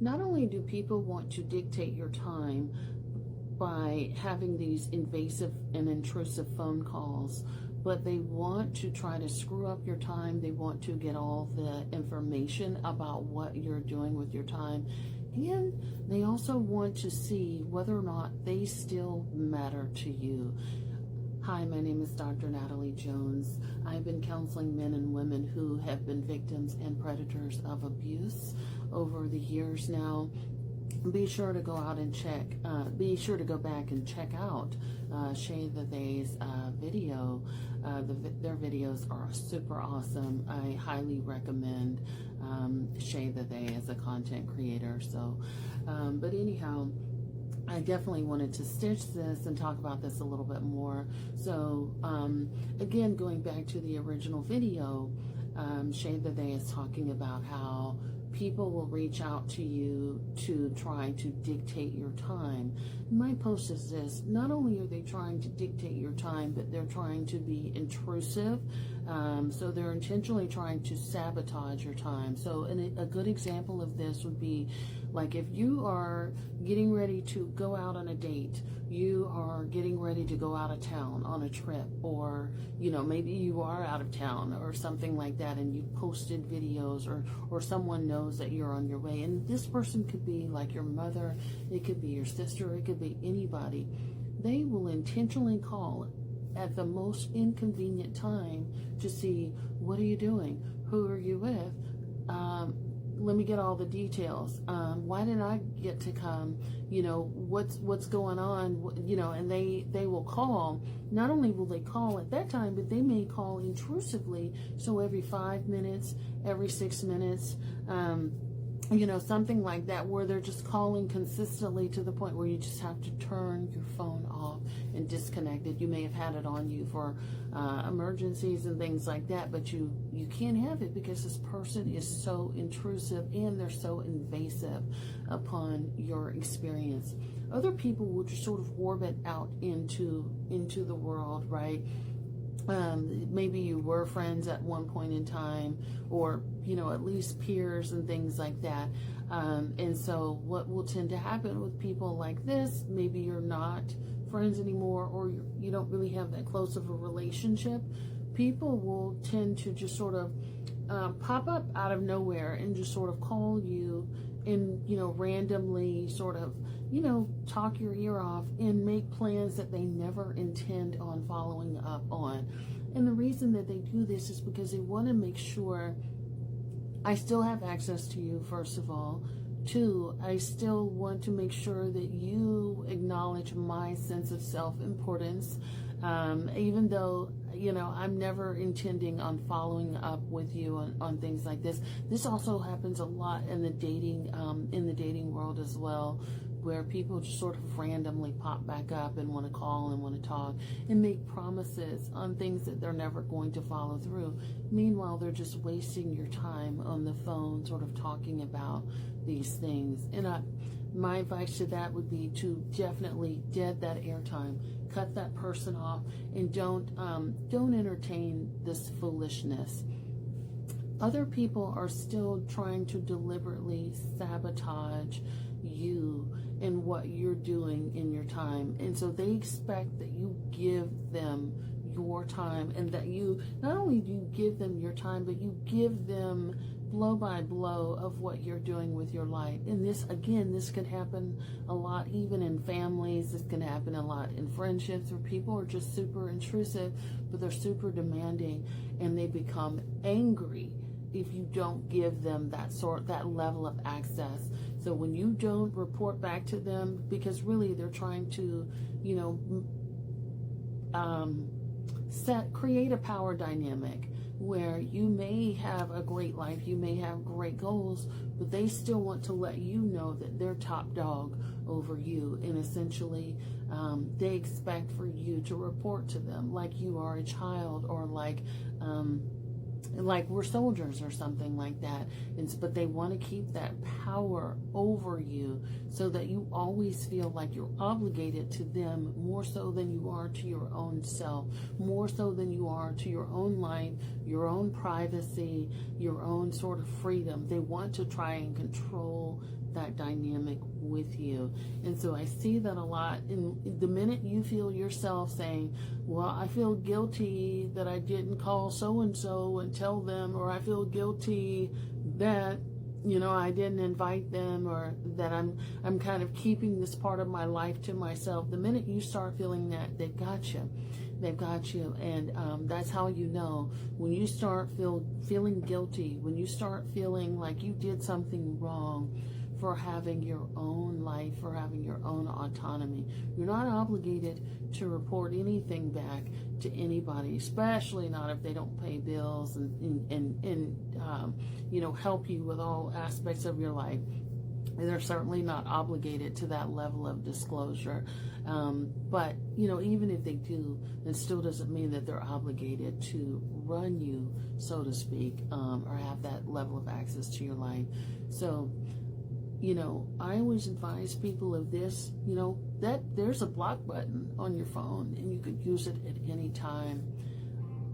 not only do people want to dictate your time by having these invasive and intrusive phone calls, but they want to try to screw up your time. They want to get all the information about what you're doing with your time. And they also want to see whether or not they still matter to you. Hi, my name is Dr. Natalie Jones. I've been counseling men and women who have been victims and predators of abuse over the years now. Be sure to go out and be sure to go back and check out Shay the They's video. Their videos are super awesome. I highly recommend Shay the They as a content creator. So, but anyhow, I definitely wanted to stitch this and talk about this a little bit more. So, again, going back to the original video, Shay the They is talking about how people will reach out to you to try to dictate your time. My post is this: not only are they trying to dictate your time, but they're trying to be intrusive. So they're intentionally trying to sabotage your time. So a good example of this would be like if you are getting ready to go out on a date, you are getting ready to go out of town on a trip, or maybe you are out of town or something like that, and you've posted videos, or someone knows that you're on your way, and this person could be like your mother, it could be your sister, it could be anybody. They will intentionally call at the most inconvenient time to see, what are you doing, who are you with, let me get all the details. Why didn't I get to come? What's going on? And they will call. Not only will they call at that time, but they may call intrusively. So every 5 minutes, every 6 minutes, something like that, where they're just calling consistently to the point where you just have to turn your phone off and disconnect it. You may have had it on you for emergencies and things like that, but you can't have it because this person is so intrusive and they're so invasive upon your experience. Other people will just sort of orbit out into the world, right? Maybe you were friends at one point in time, or at least peers and things like that. And so what will tend to happen with people like this, maybe you're not friends anymore, or you don't really have that close of a relationship. People will tend to just sort of pop up out of nowhere and just sort of call you and randomly sort of talk your ear off and make plans that they never intend on following up on. And the reason that they do this is because they want to make sure I still have access to you, first of all. 2, I still want to make sure that you acknowledge my sense of self-importance, even though I'm never intending on following up with you on things like this. This also happens a lot in the dating world as well, where people just sort of randomly pop back up and want to call and want to talk and make promises on things that they're never going to follow through. Meanwhile, they're just wasting your time on the phone sort of talking about these things. And my advice to that would be to definitely dead that airtime, cut that person off, and don't entertain this foolishness. Other people are still trying to deliberately sabotage you and what you're doing in your time. And so they expect that you give them your time, and that you, not only do you give them your time, but you give them blow by blow of what you're doing with your life. And this, again, this can happen a lot even in families. This can happen a lot in friendships, where people are just super intrusive, but they're super demanding, and they become angry if you don't give them that level of access. So when you don't report back to them, because really they're trying to, create a power dynamic where you may have a great life, you may have great goals, but they still want to let you know that they're top dog over you. And essentially, they expect for you to report to them like you are a child, or like we're soldiers or something like that. But they want to keep that power over you so that you always feel like you're obligated to them, more so than you are to your own self, more so than you are to your own life, your own privacy, your own sort of freedom. They want to try and control that with you. And so I see that a lot. And the minute you feel yourself saying, well, I feel guilty that I didn't call so-and-so and tell them, or I feel guilty that, you know, I didn't invite them, or that I'm kind of keeping this part of my life to myself. The minute you start feeling that, they've got you. They've got you. And that's how you know. When you start feeling guilty, when you start feeling like you did something wrong for having your own life, for having your own autonomy, you're not obligated to report anything back to anybody, especially not if they don't pay bills and you know, help you with all aspects of your life. They're certainly not obligated to that level of disclosure. But, you know, even if they do, it still doesn't mean that they're obligated to run you, so to speak, or have that level of access to your life. So, you know, I always advise people of this, you know, that there's a block button on your phone and you could use it at any time.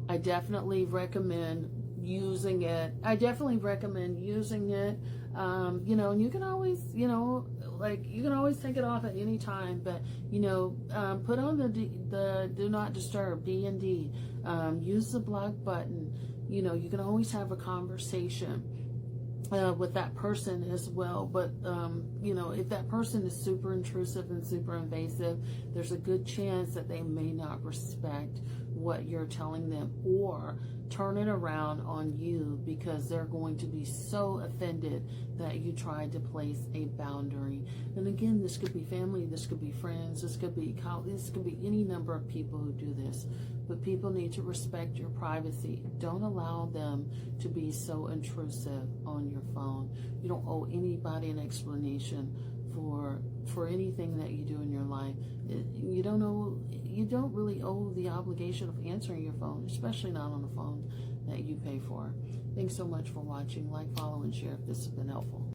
I definitely recommend using it. You know, and you can always, you know, like, you can always take it off at any time, but, you know, put on the do not disturb, D&D, use the block button. You know, you can always have a conversation with that person as well. But, you know, if that person is super intrusive and super invasive, there's a good chance that they may not respect what you're telling them, or turn it around on you because they're going to be so offended that you tried to place a boundary. And again, this could be family, this could be friends, this could be any number of people who do this. But people need to respect your privacy. Don't allow them to be so intrusive on your phone. You don't owe anybody an explanation for anything that you do in your life. You don't really owe the obligation of answering your phone, especially not on a phone that you pay for. Thanks so much for watching. Like, follow, and share if this has been helpful.